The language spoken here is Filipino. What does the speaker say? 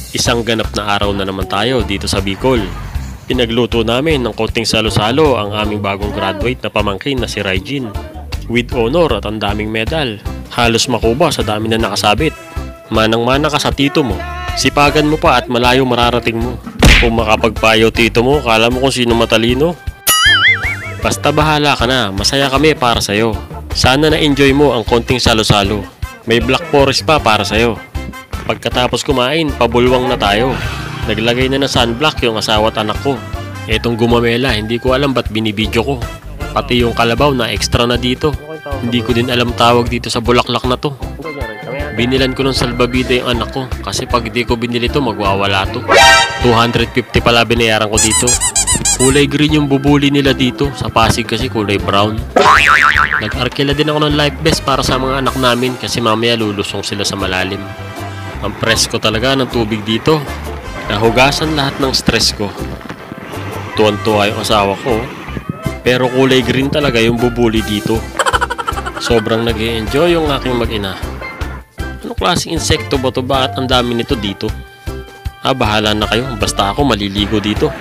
Isang ganap na araw na naman tayo dito sa Bicol. Pinagluto namin ng konting salo-salo ang aming bagong graduate na pamangkin na si Raijin. With honor at ang daming medal. Halos makuba sa dami na nakasabit. Manang-mana ka sa tito mo. Sipagan mo pa at malayo mararating mo. Kung makapagpayo tito mo, kala mo kung sino matalino. Basta bahala ka na, masaya kami para sa'yo. Sana na-enjoy mo ang konting salo-salo. May Black Forest pa para sa'yo. Pagkatapos kumain, pabulwang na tayo. Naglagay na ng sunblock yung asawa at anak ko. Etong gumamela, hindi ko alam ba't binibidyo ko. Pati yung kalabaw na extra na dito. Hindi ko din alam tawag dito sa bulaklak na to. Binilan ko ng salbabida yung anak ko kasi pag di ko binili to magwawala to. 250 pala binayaran ko dito. Kulay green yung bubuli nila dito. Sa Pasig kasi kulay brown. Nag-arkila din ako ng life vest para sa mga anak namin kasi mamaya lulusong sila sa malalim. Ang presko talaga ng tubig dito. Nahugasan lahat ng stress ko. Tuwan-tuwa yung asawa ko. Pero kulay green talaga yung bubuli dito. Sobrang nag-e-enjoy yung aking mag-ina. Anong klaseng insekto ba ito? Bakit ang dami nito dito? Bahala na kayo. Basta ako maliligo dito.